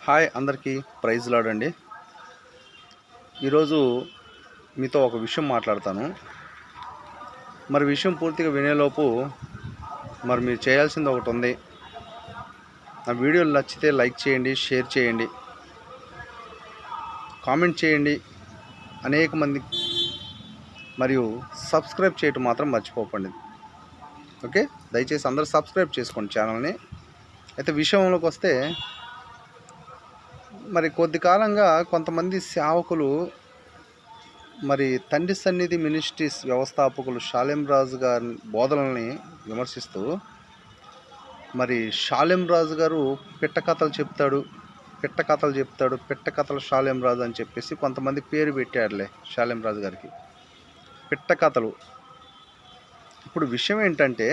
Hi అందరికీ praise lord అండి. ఈరోజు మీతో ఒక విషయం మాట్లాడతాను. మరి విషయం పూర్తిగా వినేలోపు మీరు చేయాల్సింది ఒకటి ఉంది. నా వీడియోలు నచ్చితే లైక్ చేయండి, షేర్ చేయండి, కామెంట్ చేయండి అనేక మంది, మరియు సబ్స్క్రైబ్ చేయటం మాత్రం మర్చిపోకండి. ఓకే, దయచేసి అందరూ సబ్స్క్రైబ్ చేసుకోండి ఛానల్ని. అయితే విషయంలోకి వస్తే, మరి కొద్ది కాలంగా కొంతమంది సేవకులు తండ్రి సన్నిధి మినిస్ట్రీస్ వ్యవస్థాపకులు షాలెం రాజు గారి బోధనల్ని విమర్శిస్తూ, షాలెం రాజు గారు పిట్ట కథలు చెప్తాడు, పిట్ట కథలు షాలెం రాజు అని చెప్పేసి కొంతమంది పేరు పెట్టారులే షాలెం రాజు గారికి, పిట్ట కథలు. ఇప్పుడు విషయం ఏంటంటే,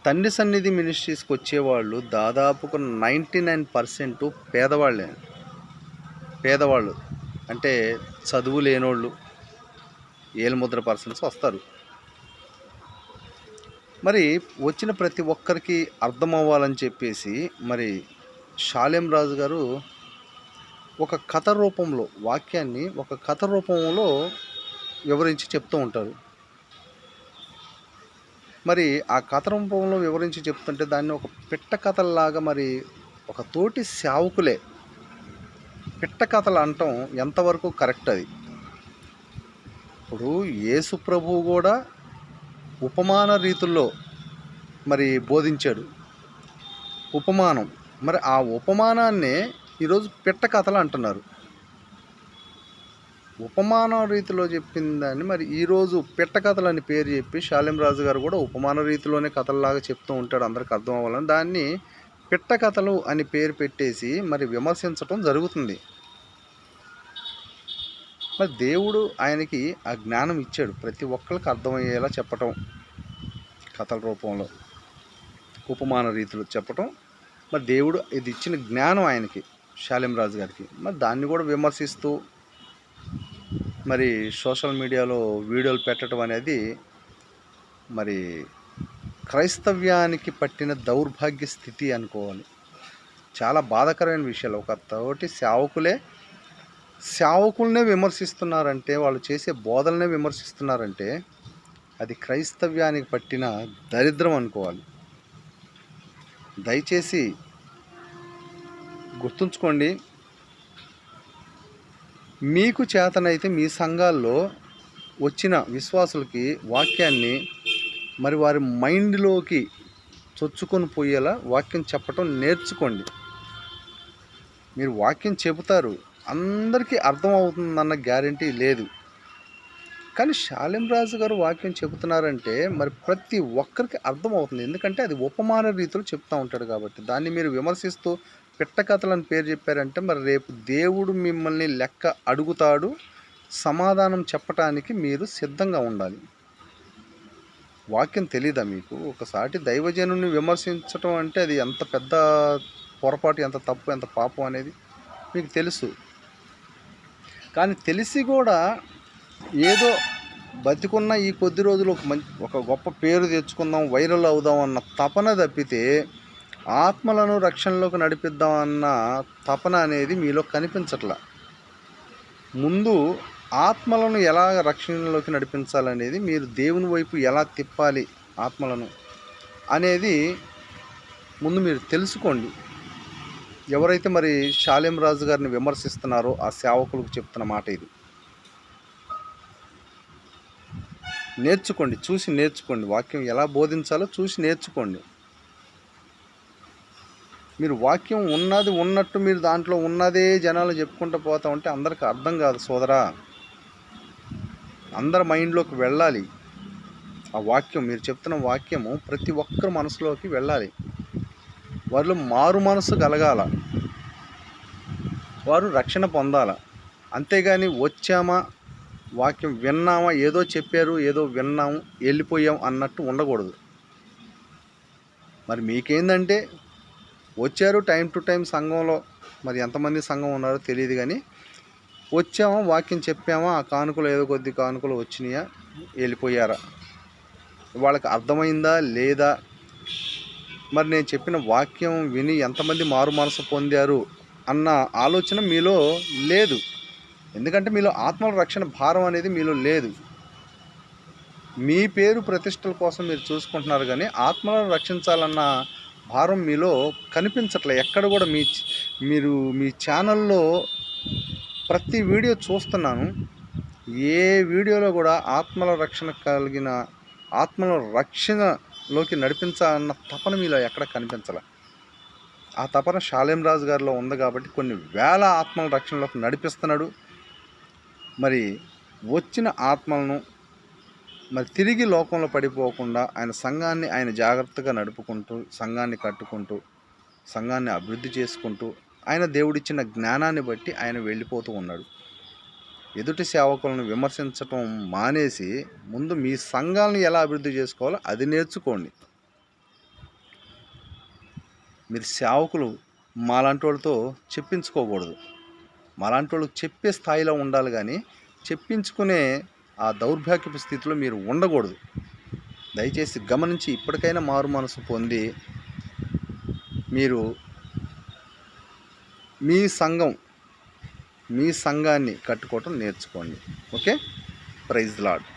తండ్రి సన్నిధి మినిస్ట్రీస్కి వచ్చేవాళ్ళు దాదాపుగా 99% పేదవాళ్ళు అంటే చదువు లేనోళ్ళు, ఏలుముద్ర పర్సన్స్ వస్తారు. వచ్చిన ప్రతి ఒక్కరికి అర్థం అవ్వాలని చెప్పేసి షాలెం రాజు గారు ఒక కథ రూపంలో, వాక్యాన్ని ఒక కథ రూపంలో వివరించి చెప్తూ ఉంటారు. ఆ కథ రూపంలో వివరించి చెప్తుంటే దాన్ని ఒక పిట్ట కథల్లాగా ఒక తోటి సేవకులే పిట్ట కథలు అనటం ఎంతవరకు కరెక్ట్? అది ఇప్పుడు యేసు ప్రభువు కూడా ఉపమాన రీతుల్లో బోధించాడు. ఉపమానం, ఆ ఉపమానాన్నే ఈరోజు పిట్ట కథలు అంటున్నారు. ఉపమాన రీతిలో చెప్పిన దాన్ని ఈరోజు పిట్ట కథలు అని పేరు చెప్పి షాలెం రాజు గారు కూడా ఉపమాన రీతిలోనే కథల్లాగా చెప్తూ ఉంటాడు, అందరికి అర్థం అవ్వాలని. దాన్ని పిట్ట కథలు అని పేరు పెట్టేసి విమర్శించటం జరుగుతుంది. దేవుడు ఆయనకి ఆ జ్ఞానం ఇచ్చాడు, ప్రతి ఒక్కరికి అర్థమయ్యేలా చెప్పటం, కథల రూపంలో ఉపమాన రీతిలో చెప్పటం. దేవుడు ఇది ఇచ్చిన జ్ఞానం ఆయనకి, షాలెం రాజు గారికి. దాన్ని కూడా విమర్శిస్తూ సోషల్ మీడియాలో వీడియోలు పెట్టడం అనేది క్రైస్తవ్యానికి పట్టిన దౌర్భాగ్య స్థితి అనుకోవాలి. చాలా బాధాకరమైన విషయాలు. ఒక తోటి సేవకులనే విమర్శిస్తున్నారంటే, వాళ్ళు చేసే బోధననే విమర్శిస్తున్నారంటే అది క్రైస్తవ్యానికి పట్టిన దరిద్రం అనుకోవాలి. దయచేసి గుర్తుంచుకోండి. మీకు చేతనైతే మీ సంఘాల్లో వచ్చిన విశ్వాసులకి వాక్యాన్ని వారి మైండ్లోకి చొచ్చుకొని పోయేలా వాక్యం చెప్పటం నేర్చుకోండి. మీరు వాక్యం చెబుతారు, అందరికీ అర్థం అవుతుందన్న గ్యారంటీ లేదు. కానీ షాలెం రాజు గారు వాక్యం చెబుతున్నారంటే ప్రతి ఒక్కరికి అర్థం అవుతుంది. ఎందుకంటే అది ఉపమాన రీతిలో చెప్తూ ఉంటాడు కాబట్టి. దాన్ని మీరు విమర్శిస్తూ పిట్ట కథలని పేరు చెప్పారంటే రేపు దేవుడు మిమ్మల్ని లెక్క అడుగుతాడు. సమాధానం చెప్పటానికి మీరు సిద్ధంగా ఉండాలి. వాక్యం తెలీదా మీకు? ఒకసారి దైవజనుని విమర్శించటం అంటే అది ఎంత పెద్ద పొరపాటు, ఎంత తప్పు, ఎంత పాపం అనేది మీకు తెలుసు. కానీ తెలిసి కూడా ఏదో బతికున్న ఈ కొద్ది రోజులు ఒక గొప్ప పేరు తెచ్చుకుందాం, వైరల్ అవుదాం అన్న తపన తప్పితే, ఆత్మలను రక్షణలోకి నడిపిద్దామన్న తపన అనేది మీలో కనిపించట్లా. ముందు ఆత్మలను ఎలా రక్షణలోకి నడిపించాలనేది, మీరు దేవుని వైపు ఎలా తిప్పాలి ఆత్మలను అనేది ముందు మీరు తెలుసుకోండి. ఎవరైతే షాలెం రాజు గారిని విమర్శిస్తున్నారో ఆ సేవకులకు చెప్తున్న మాట ఇది. నేర్చుకోండి, చూసి నేర్చుకోండి. వాక్యం ఎలా బోధించాలో చూసి నేర్చుకోండి. మీరు వాక్యం ఉన్నది ఉన్నట్టు మీరు దాంట్లో ఉన్నదే జనాలు చెప్పుకుంటూ పోతా ఉంటే అందరికి అర్థం కాదు సోదరా. అందరి మైండ్లోకి వెళ్ళాలి ఆ వాక్యం. మీరు చెప్తున్న వాక్యము ప్రతి ఒక్కరి మనసులోకి వెళ్ళాలి. వారిలో మారు మనసు కలగాల, వారు రక్షణ పొందాల. అంతేగాని వచ్చామా, వాక్యం విన్నామా, ఏదో చెప్పారు, ఏదో విన్నాము, వెళ్ళిపోయాం అన్నట్టు ఉండకూడదు. మీకేందంటే వచ్చారు టైం టు టైం సంఘంలో, ఎంతమంది సంఘం ఉన్నారో తెలియదు, కానీ వచ్చామా, వాక్యం చెప్పామా, ఆ కానుకలు ఏదో కొద్ది కానుకలు వచ్చినాయా, వెళ్ళిపోయారా? వాళ్ళకి అర్థమైందా లేదా? మరి నేను చెప్పిన వాక్యం విని ఎంతమంది మారు మనసు పొందారు అన్న ఆలోచన మీలో లేదు. ఎందుకంటే మీలో ఆత్మల రక్షణ భారం అనేది మీలో లేదు. మీ పేరు ప్రతిష్టల కోసం మీరు చూసుకుంటున్నారు, కానీ ఆత్మలను రక్షించాలన్న భారం మీలో కనిపించట్లే. ఎక్కడ కూడా మీరు మీ ఛానల్లో ప్రతి వీడియో చూస్తున్నాను, ఏ వీడియోలో కూడా ఆత్మల రక్షణలోకి నడిపించాలన్న తపన మీలో ఎక్కడ కనిపించాల. ఆ తపన షాలేం రాజు గారిలో ఉంది కాబట్టి కొన్ని వేల ఆత్మల రక్షణలోకి నడిపిస్తున్నాడు. మరి వచ్చిన ఆత్మలను మరి తిరిగి లోకంలో పడిపోకుండా ఆయన సంఘాన్ని ఆయన జాగ్రత్తగా నడుపుకుంటూ, సంఘాన్ని కట్టుకుంటూ, సంఘాన్ని అభివృద్ధి చేసుకుంటూ, ఆయన దేవుడిచ్చిన జ్ఞానాన్ని బట్టి ఆయన వెళ్ళిపోతూ ఉన్నాడు. ఎదుటి సేవకులను విమర్శించటం మానేసి ముందు మీ సంఘాలను ఎలా అభివృద్ధి చేసుకోవాలో అది నేర్చుకోండి. మీరు సేవకులు మాలాంటి వాళ్ళతో చెప్పించుకోకూడదు. మాలాంటి వాళ్ళకి చెప్పే స్థాయిలో ఉండాలి, కానీ చెప్పించుకునే ఆ దౌర్భాగ్యపు స్థితిలో మీరు ఉండకూడదు. దయచేసి గమనించి ఇప్పటికైనా మారు మనసు పొంది మీరు మీ సంఘాన్ని కట్టుకోవటం నేర్చుకోండి. Okay, praise lord.